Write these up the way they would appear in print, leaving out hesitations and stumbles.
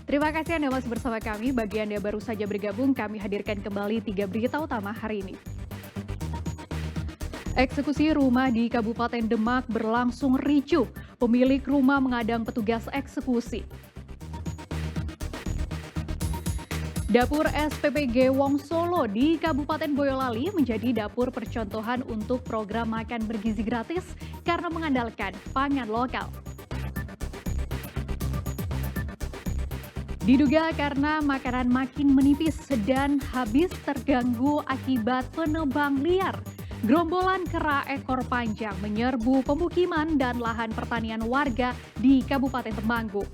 Terima kasih Anda masih bersama kami. Bagi Anda yang baru saja bergabung, kami hadirkan kembali 3 berita utama hari ini. Eksekusi rumah di Kabupaten Demak berlangsung ricuh. Pemilik rumah mengadang petugas eksekusi. Dapur SPPG Wong Solo di Kabupaten Boyolali menjadi dapur percontohan untuk program makan bergizi gratis karena mengandalkan pangan lokal. Diduga karena makanan makin menipis dan habis terganggu akibat penebang liar. Gerombolan kera ekor panjang menyerbu pemukiman dan lahan pertanian warga di Kabupaten Temanggung.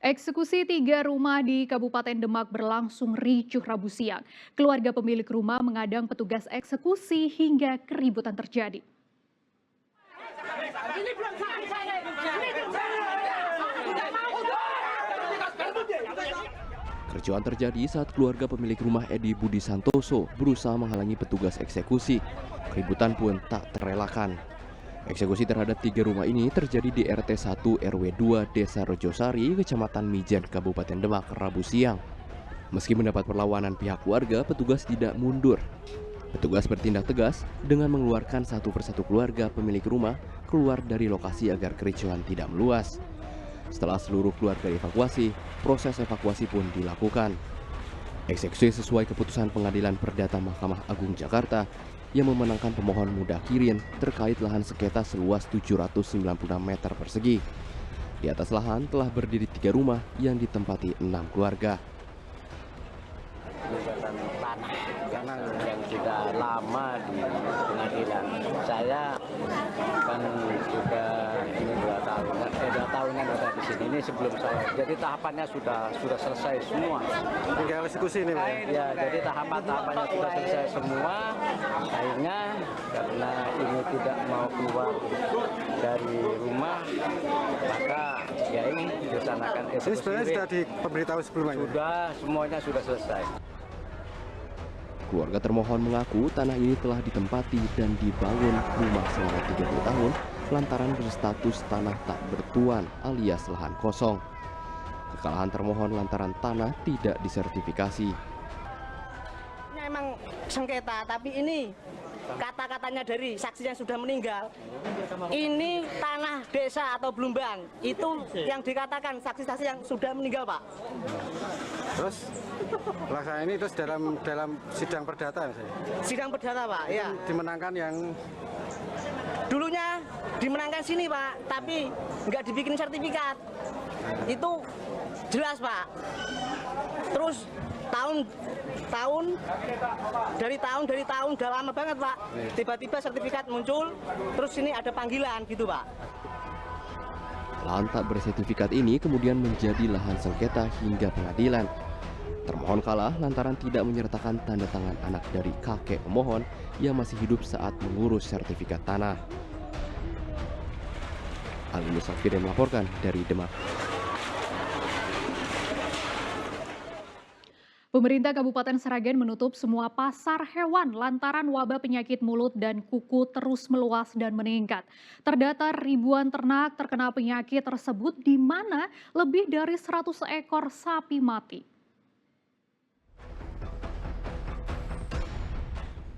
Eksekusi 3 rumah di Kabupaten Demak berlangsung ricuh Rabu siang. Keluarga pemilik rumah mengadang petugas eksekusi hingga keributan terjadi. Kericuhan terjadi saat keluarga pemilik rumah Edi Budi Santoso berusaha menghalangi petugas eksekusi. Keributan pun tak terelakkan. Eksekusi terhadap 3 rumah ini terjadi di RT 1 RW 2 Desa Rejosari, Kecamatan Mijan, Kabupaten Demak, Rabu siang. Meski mendapat perlawanan pihak warga, petugas tidak mundur. Petugas bertindak tegas dengan mengeluarkan satu persatu keluarga pemilik rumah keluar dari lokasi agar kericuhan tidak meluas. Setelah seluruh keluarga dievakuasi, proses evakuasi pun dilakukan. Eksekusi sesuai keputusan Pengadilan Perdata Mahkamah Agung Jakarta yang memenangkan pemohon Muda Kirin terkait lahan sengketa seluas 796 meter persegi. Di atas lahan telah berdiri 3 rumah yang ditempati 6 keluarga. Tanah yang sudah lama di pengadilan. Saya kan sudah ini 2 tahunan ada di sini. Ini sebelum saya. Jadi tahapannya sudah selesai semua. Tinggal eksekusi ini, Pak. Ya, jadi tahapannya sudah selesai semua. Akhirnya karena ini tidak mau keluar dari rumah, maka ya ini dilaksanakan eksekusi. Ini sebenarnya sudah diberitahu sebelumnya. Sudah, semuanya sudah selesai. Keluarga termohon mengaku tanah ini telah ditempati dan dibangun rumah selama 30 tahun lantaran berstatus tanah tak bertuan alias lahan kosong. Kekalahan termohon lantaran tanah tidak disertifikasi. Ini emang sengketa, tapi ini kata-katanya dari saksi yang sudah meninggal. Ini tanah desa atau Blumbang. Itu yang dikatakan saksi-saksi yang sudah meninggal, Pak. Terus pelaksanaan ini terus dalam sidang perdata misalnya. Sidang perdata, Pak. Ya. Dimenangkan yang Dulunya dimenangkan sini, Pak, tapi nggak dibikin sertifikat. Itu jelas, Pak. Terus dari tahun udah lama banget, Pak. Tiba-tiba sertifikat muncul, terus ini ada panggilan gitu, Pak. Lahan tak bersertifikat ini kemudian menjadi lahan sengketa hingga pengadilan. Termohon kalah lantaran tidak menyertakan tanda tangan anak dari kakek pemohon yang masih hidup saat mengurus sertifikat tanah. Ali Musafir yang melaporkan dari Demak. Pemerintah Kabupaten Sragen menutup semua pasar hewan lantaran wabah penyakit mulut dan kuku terus meluas dan meningkat. Terdata ribuan ternak terkena penyakit tersebut di mana lebih dari 100 ekor sapi mati.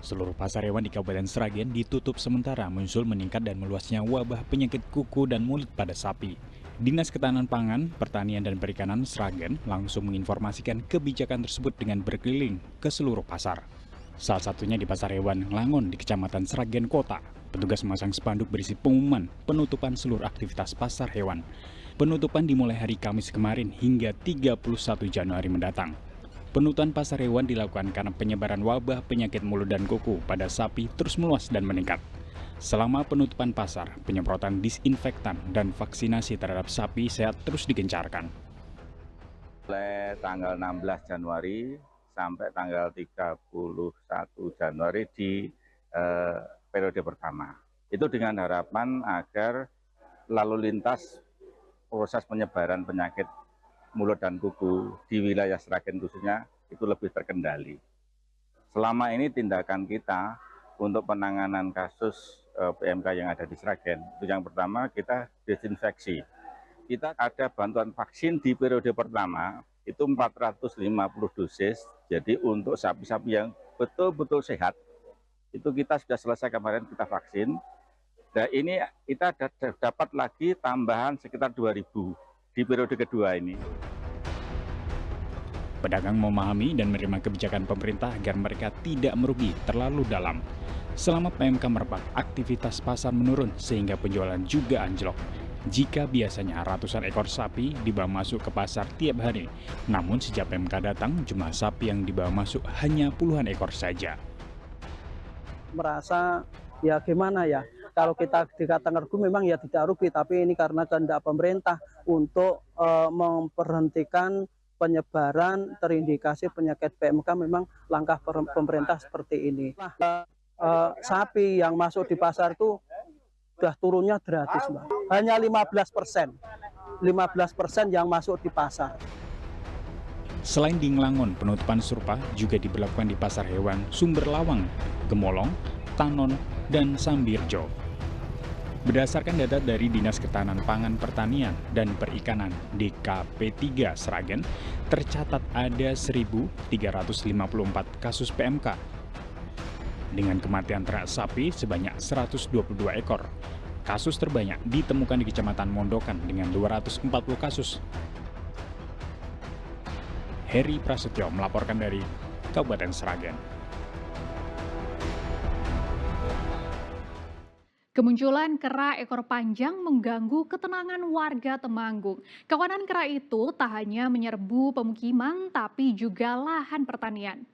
Seluruh pasar hewan di Kabupaten Sragen ditutup sementara muncul meningkat dan meluasnya wabah penyakit kuku dan mulut pada sapi. Dinas Ketahanan Pangan, Pertanian dan Perikanan Sragen langsung menginformasikan kebijakan tersebut dengan berkeliling ke seluruh pasar. Salah satunya di Pasar Hewan Langon di Kecamatan Sragen Kota. Petugas memasang spanduk berisi pengumuman penutupan seluruh aktivitas pasar hewan. Penutupan dimulai hari Kamis kemarin hingga 31 Januari mendatang. Penutupan pasar hewan dilakukan karena penyebaran wabah penyakit mulut dan kuku pada sapi terus meluas dan meningkat. Selama penutupan pasar, penyemprotan disinfektan dan vaksinasi terhadap sapi sehat terus digencarkan. Mulai tanggal 16 Januari sampai tanggal 31 Januari di periode pertama. Itu dengan harapan agar lalu lintas proses penyebaran penyakit mulut dan kuku di wilayah Sragen khususnya itu lebih terkendali. Selama ini tindakan kita untuk penanganan kasus PMK yang ada di Sragen, itu yang pertama kita desinfeksi. Kita ada bantuan vaksin di periode pertama, itu 450 dosis, jadi untuk sapi-sapi yang betul-betul sehat, itu kita sudah selesai kemarin kita vaksin. Dan ini kita dapat lagi tambahan sekitar 2.000 di periode kedua ini. Pedagang memahami dan menerima kebijakan pemerintah agar mereka tidak merugi terlalu dalam. Selama PMK merebak, aktivitas pasar menurun sehingga penjualan juga anjlok. Jika biasanya ratusan ekor sapi dibawa masuk ke pasar tiap hari, namun sejak PMK datang, jumlah sapi yang dibawa masuk hanya puluhan ekor saja. Merasa ya gimana ya, kalau kita dikatakan rugi memang ya tidak rugi, tapi ini karena kehendak pemerintah untuk memberhentikan penyebaran terindikasi penyakit PMK, memang langkah pemerintah seperti ini. Sapi yang masuk di pasar itu sudah turunnya gratis, Mbak. Hanya 15% yang masuk di pasar. Selain di Nglangon, penutupan serupa juga diberlakukan di pasar hewan Sumber Lawang, Gemolong, Tanon, dan Sambirjo. Berdasarkan data dari Dinas Ketahanan Pangan Pertanian dan Perikanan DKP 3 Sragen, tercatat ada 1.354 kasus PMK. Dengan kematian ternak sapi sebanyak 122 ekor. Kasus terbanyak ditemukan di Kecamatan Mondokan dengan 240 kasus. Heri Prasetyo melaporkan dari Kabupaten Sragen. Kemunculan kera ekor panjang mengganggu ketenangan warga Temanggung. Kawanan kera itu tak hanya menyerbu pemukiman, tapi juga lahan pertanian.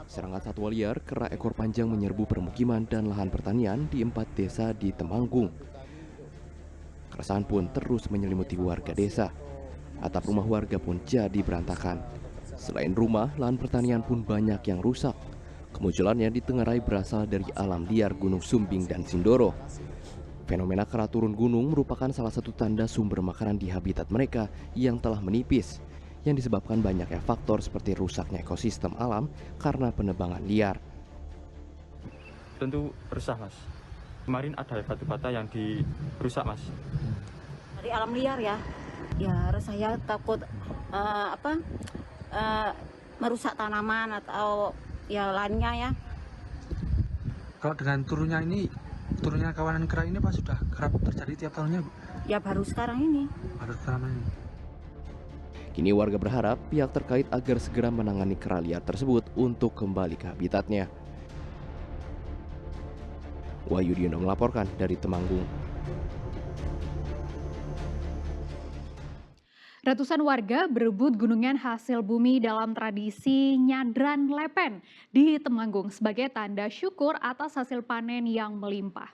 Serangan satwa liar kera ekor panjang menyerbu permukiman dan lahan pertanian di 4 desa di Temanggung. Keresahan pun terus menyelimuti warga desa. Atap rumah warga pun jadi berantakan. Selain rumah, lahan pertanian pun banyak yang rusak. Kemunculannya ditengarai berasal dari alam liar Gunung Sumbing dan Sindoro. Fenomena kera turun gunung merupakan salah satu tanda sumber makanan di habitat mereka yang telah menipis, yang disebabkan banyaknya faktor seperti rusaknya ekosistem alam karena penebangan liar. Tentu resah, Mas. Kemarin ada batu bata yang dirusak, Mas. Dari alam liar ya, saya takut merusak tanaman atau ya lainnya ya. Kalau dengan turunnya kawanan kera ini, Pak, sudah kerap terjadi tiap tahunnya, Bu? Ya baru sekarang ini. Kini warga berharap pihak terkait agar segera menangani kera liar tersebut untuk kembali ke habitatnya. Wahyu Diono melaporkan dari Temanggung. Ratusan warga berebut gunungan hasil bumi dalam tradisi nyadran lepen di Temanggung sebagai tanda syukur atas hasil panen yang melimpah.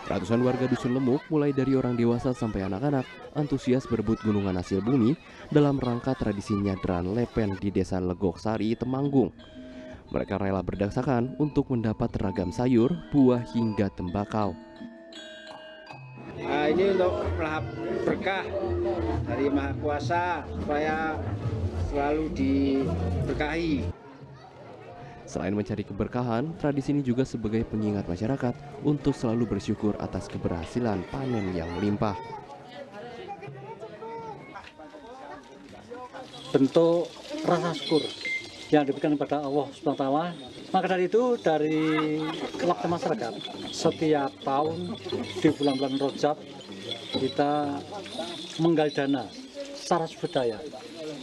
Ratusan warga Dusun Lemuk, mulai dari orang dewasa sampai anak-anak, antusias berebut gunungan hasil bumi dalam rangka tradisi nyadran lepen di Desa Legok Sari, Temanggung. Mereka rela berdesakan untuk mendapat ragam sayur, buah hingga tembakau. Ini untuk melahap berkah dari Maha Kuasa supaya selalu diberkahi. Selain mencari keberkahan, tradisi ini juga sebagai pengingat masyarakat untuk selalu bersyukur atas keberhasilan panen yang melimpah. Bentuk rasa syukur yang diberikan kepada Allah SWT. Maka dari itu, dari laksa masyarakat, setiap tahun di bulan-bulan Rajab kita menggali dana secara budaya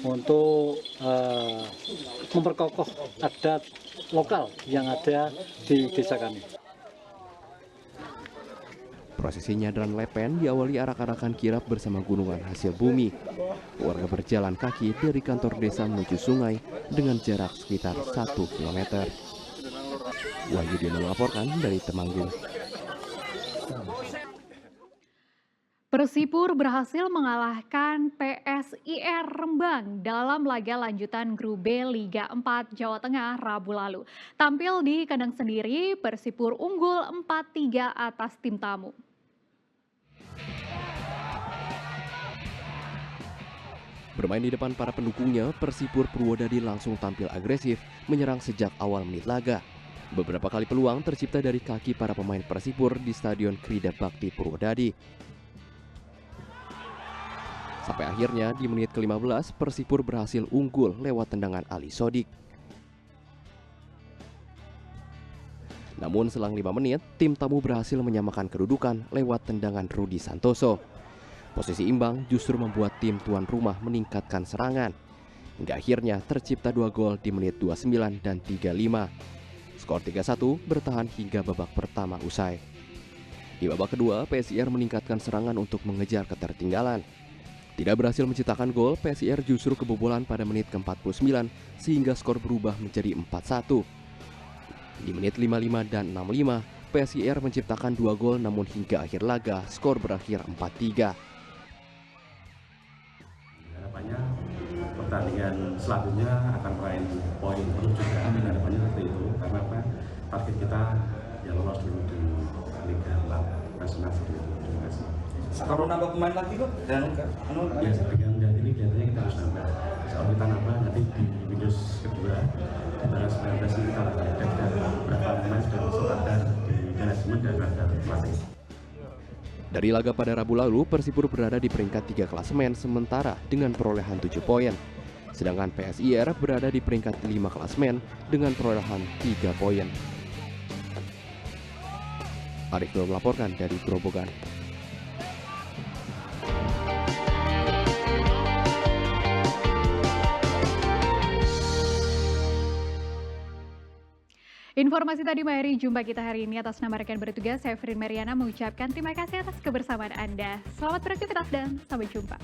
untuk memperkokoh adat lokal yang ada di desa kami. Prosesi nyadran lepen diawali arak-arakan kirap bersama gunungan hasil bumi. Warga berjalan kaki dari kantor desa menuju sungai dengan jarak sekitar 1 km. Wahyu Diono melaporkan dari Temanggung. Persipur berhasil mengalahkan PSIR Rembang dalam laga lanjutan Grup B Liga 4 Jawa Tengah Rabu lalu. Tampil di kandang sendiri, Persipur unggul 4-3 atas tim tamu. Bermain di depan para pendukungnya, Persipur Purwodadi langsung tampil agresif, menyerang sejak awal menit laga. Beberapa kali peluang tercipta dari kaki para pemain Persipur di Stadion Krida Bakti Purwodadi. Sampai akhirnya di menit ke-15, Persipur berhasil unggul lewat tendangan Ali Sodik. Namun selang 5 menit, tim tamu berhasil menyamakan kedudukan lewat tendangan Rudi Santoso. Posisi imbang justru membuat tim tuan rumah meningkatkan serangan. Hingga akhirnya tercipta 2 gol di menit 29 dan 35. Skor 3-1 bertahan hingga babak pertama usai. Di babak kedua, PSIR meningkatkan serangan untuk mengejar ketertinggalan. Tidak berhasil menciptakan gol, PSIR justru kebobolan pada menit ke-49 sehingga skor berubah menjadi 4-1. Di menit 55 dan 65, PSIR menciptakan 2 gol namun hingga akhir laga skor berakhir 4-3. Harapannya pertandingan selanjutnya akan meraih poin terus juga, harapannya seperti itu, karena apa, target kita ya lolos dulu di Liga Nasional seperti itu. Terima kasih. Kalau nambah pemain lagi kok dan ya dengan ini kelihatannya kita harus nambah. Soal kita nambah nanti di video kedua di tanggal 19 ini kita akan ada berapa pemain sudah masuk ada di manajemen dan ada pelatih. Dari laga pada Rabu lalu, Persipur berada di peringkat 3 klasemen sementara dengan perolehan 7 poin. Sedangkan PSIR berada di peringkat 5 klasemen dengan perolehan 3 poin. Arif Nur melaporkan dari Grobogan. Informasi tadi mengakhiri jumpa kita hari ini. Atas nama rekan bertugas, saya Frin Mariana mengucapkan terima kasih atas kebersamaan Anda. Selamat beraktivitas dan sampai jumpa.